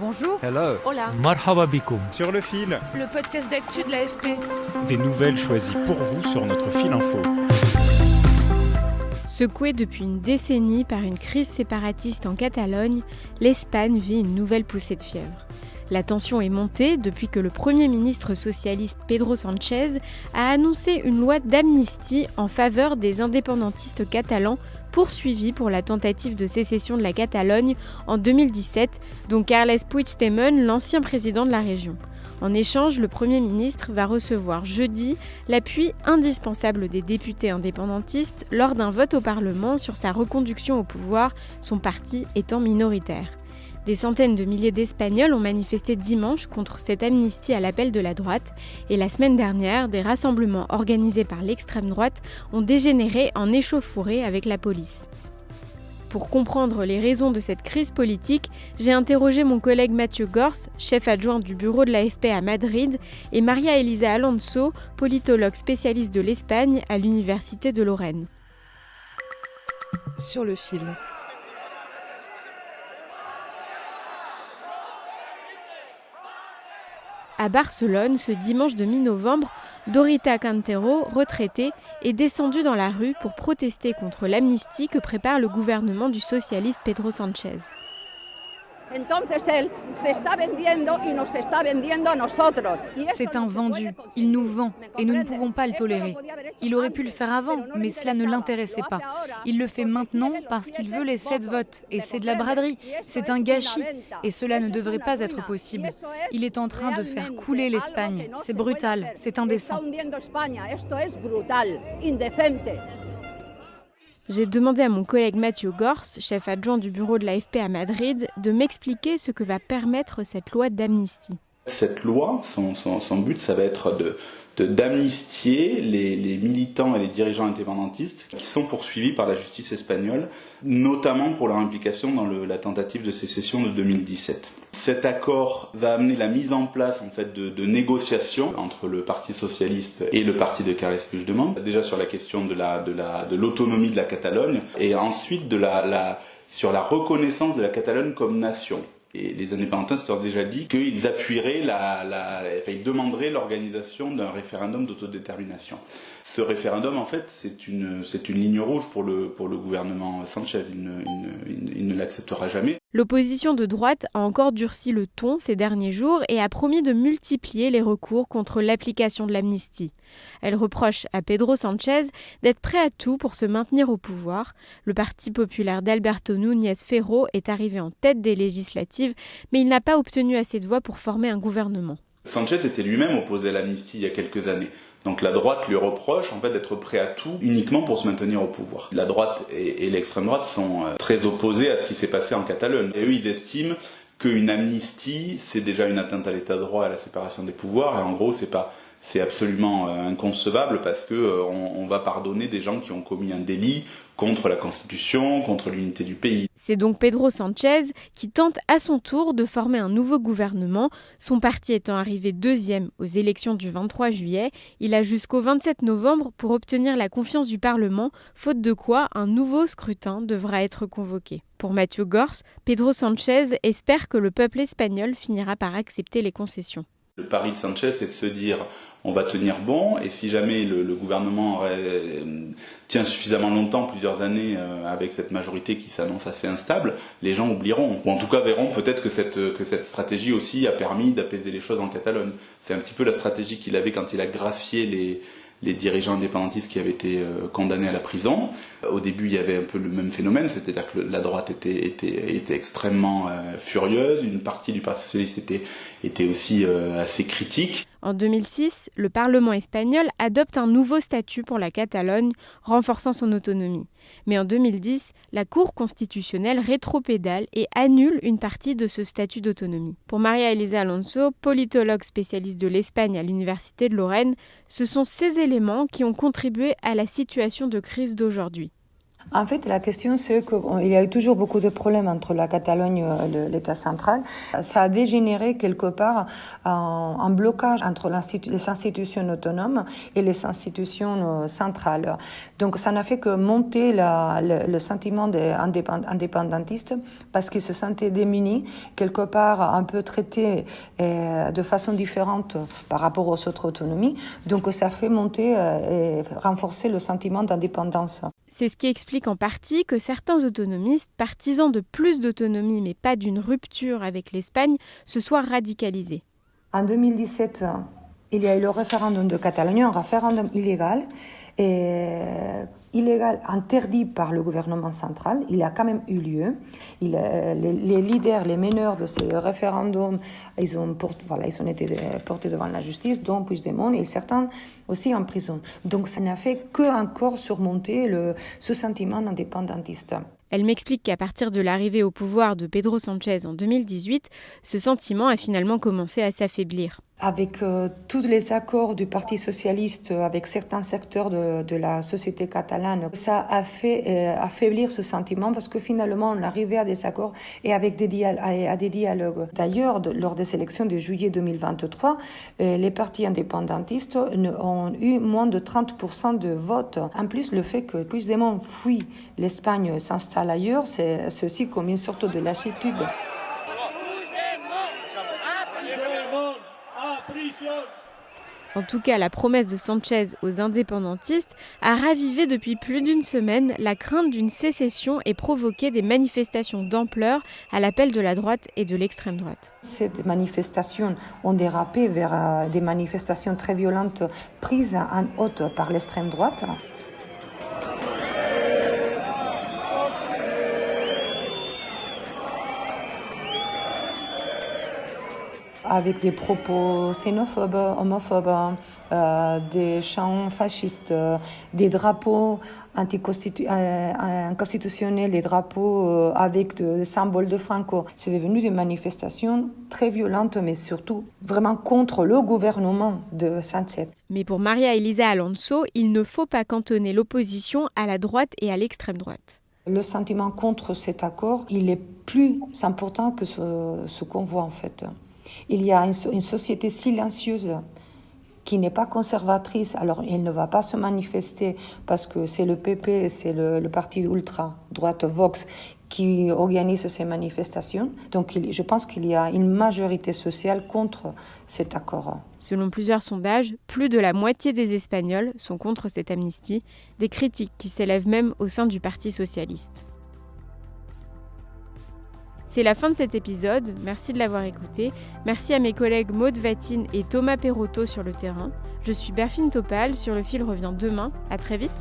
Bonjour. Hello. Hola. Marhaba bikoum. Sur le fil, Le podcast d'actu de l'AFP. des nouvelles choisies pour vous sur notre fil info. Secouée depuis une décennie par une crise séparatiste en Catalogne, l'Espagne vit une nouvelle poussée de fièvre. La tension est montée depuis que le Premier ministre socialiste Pedro Sánchez a annoncé une loi d'amnistie en faveur des indépendantistes catalans poursuivis pour la tentative de sécession de la Catalogne en 2017, dont Carles Puigdemont, l'ancien président de la région. En échange, le Premier ministre va recevoir jeudi l'appui indispensable des députés indépendantistes lors d'un vote au Parlement sur sa reconduction au pouvoir, son parti étant minoritaire. Des centaines de milliers d'Espagnols ont manifesté dimanche contre cette amnistie à l'appel de la droite et la semaine dernière, des rassemblements organisés par l'extrême droite ont dégénéré en échauffourées avec la police. Pour comprendre les raisons de cette crise politique, j'ai interrogé mon collègue Mathieu Gors, chef adjoint du bureau de l'AFP à Madrid, et Maria Elisa Alonso, politologue spécialiste de l'Espagne à l'Université de Lorraine. Sur le fil. À Barcelone, ce dimanche de mi-novembre, Dorita Cantero, retraitée, est descendue dans la rue pour protester contre l'amnistie que prépare le gouvernement du socialiste Pedro Sánchez. C'est un vendu, il nous vend et nous ne pouvons pas le tolérer. Il aurait pu le faire avant, mais cela ne l'intéressait pas. Il le fait maintenant parce qu'il veut les 7 votes et c'est de la braderie, c'est un gâchis et cela ne devrait pas être possible. Il est en train de faire couler l'Espagne, c'est brutal, c'est indécent. J'ai demandé à mon collègue Mathieu Gors, chef adjoint du bureau de l'AFP à Madrid, de m'expliquer ce que va permettre cette loi d'amnistie. Cette loi, son but, ça va être d'amnistier les militants et les dirigeants indépendantistes qui sont poursuivis par la justice espagnole, notamment pour leur implication dans la tentative de sécession de 2017. Cet accord va amener la mise en place de négociations entre le Parti socialiste et le parti de Carles Puigdemont, déjà sur la question de l'autonomie de la Catalogne et ensuite sur la reconnaissance de la Catalogne comme nation. Et les indépendantistes ont déjà dit qu'ils appuieraient ils demanderaient l'organisation d'un référendum d'autodétermination. Ce référendum, en fait, c'est une ligne rouge pour le gouvernement Sánchez. Il ne l'acceptera jamais. L'opposition de droite a encore durci le ton ces derniers jours et a promis de multiplier les recours contre l'application de l'amnistie. Elle reproche à Pedro Sánchez d'être prêt à tout pour se maintenir au pouvoir. Le parti populaire d'Alberto Núñez Feijóo est arrivé en tête des législatives, mais il n'a pas obtenu assez de voix pour former un gouvernement. Sánchez était lui-même opposé à l'amnistie il y a quelques années. Donc la droite lui reproche d'être prêt à tout uniquement pour se maintenir au pouvoir. La droite et l'extrême droite sont très opposés à ce qui s'est passé en Catalogne. Et eux, ils estiment qu'une amnistie, c'est déjà une atteinte à l'état de droit et à la séparation des pouvoirs. Et en gros, c'est absolument inconcevable parce qu'on va pardonner des gens qui ont commis un délit contre la Constitution, contre l'unité du pays. C'est donc Pedro Sánchez qui tente à son tour de former un nouveau gouvernement. Son parti étant arrivé deuxième aux élections du 23 juillet, il a jusqu'au 27 novembre pour obtenir la confiance du Parlement, faute de quoi un nouveau scrutin devra être convoqué. Pour Mathieu Gors, Pedro Sánchez espère que le peuple espagnol finira par accepter les concessions. Le pari de Sánchez, c'est de se dire on va tenir bon et si jamais le gouvernement tient suffisamment longtemps, plusieurs années, avec cette majorité qui s'annonce assez instable, les gens oublieront. Ou en tout cas verront peut-être que cette stratégie aussi a permis d'apaiser les choses en Catalogne. C'est un petit peu la stratégie qu'il avait quand il a gracié les dirigeants indépendantistes qui avaient été condamnés à la prison. Au début, il y avait un peu le même phénomène, c'est-à-dire que la droite était extrêmement furieuse, une partie du Parti socialiste était aussi assez critique. En 2006, le Parlement espagnol adopte un nouveau statut pour la Catalogne, renforçant son autonomie. Mais en 2010, la Cour constitutionnelle rétropédale et annule une partie de ce statut d'autonomie. Pour Maria Elisa Alonso, politologue spécialiste de l'Espagne à l'Université de Lorraine, ce sont ces éléments qui ont contribué à la situation de crise d'aujourd'hui. En fait, la question, c'est qu'il y a eu toujours beaucoup de problèmes entre la Catalogne et l'État central. Ça a dégénéré quelque part en blocage entre les institutions autonomes et les institutions centrales. Donc, ça n'a fait que monter le sentiment des indépendantistes parce qu'ils se sentaient démunis, quelque part un peu traités de façon différente par rapport aux autres autonomies. Donc, ça fait monter et renforcer le sentiment d'indépendance. C'est ce qui explique en partie que certains autonomistes, partisans de plus d'autonomie mais pas d'une rupture avec l'Espagne, se soient radicalisés. En 2017, il y a eu le référendum de Catalogne, un référendum illégal, interdit par le gouvernement central. Il a quand même eu lieu. Les leaders, les meneurs de ce référendum, ils ont été portés devant la justice, dont Puigdemont, et certains aussi en prison. Donc ça n'a fait qu'encore surmonter ce sentiment indépendantiste. Elle m'explique qu'à partir de l'arrivée au pouvoir de Pedro Sánchez en 2018, ce sentiment a finalement commencé à s'affaiblir. Avec tous les accords du Parti socialiste avec certains secteurs de la société catalane, ça a fait affaiblir ce sentiment parce que finalement on arrivait à des accords et avec des dialogues. D'ailleurs, lors des élections de juillet 2023, les partis indépendantistes ont eu moins de 30% de votes. En plus, le fait que Puigdemont fuit l'Espagne et s'installe ailleurs, c'est aussi comme une sorte de lassitude. En tout cas, la promesse de Sánchez aux indépendantistes a ravivé depuis plus d'une semaine la crainte d'une sécession et provoqué des manifestations d'ampleur à l'appel de la droite et de l'extrême droite. Ces manifestations ont dérapé vers des manifestations très violentes prises en haute par l'extrême droite. Avec des propos xénophobes, homophobes, des chants fascistes, des drapeaux inconstitutionnels, des drapeaux avec des symboles de Franco. C'est devenu des manifestations très violentes, mais surtout vraiment contre le gouvernement de Sánchez. Mais pour María Elisa Alonso, il ne faut pas cantonner l'opposition à la droite et à l'extrême droite. Le sentiment contre cet accord, il est plus important que ce qu'on voit en fait. Il y a une société silencieuse qui n'est pas conservatrice. Alors, elle ne va pas se manifester parce que c'est le PP, c'est le parti ultra-droite Vox qui organise ces manifestations. Donc, je pense qu'il y a une majorité sociale contre cet accord. Selon plusieurs sondages, plus de la moitié des Espagnols sont contre cette amnistie, des critiques qui s'élèvent même au sein du Parti socialiste. C'est la fin de cet épisode, merci de l'avoir écouté. Merci à mes collègues Maud Vatine et Thomas Perotto sur le terrain. Je suis Berfine Topal, Sur le fil revient demain. À très vite.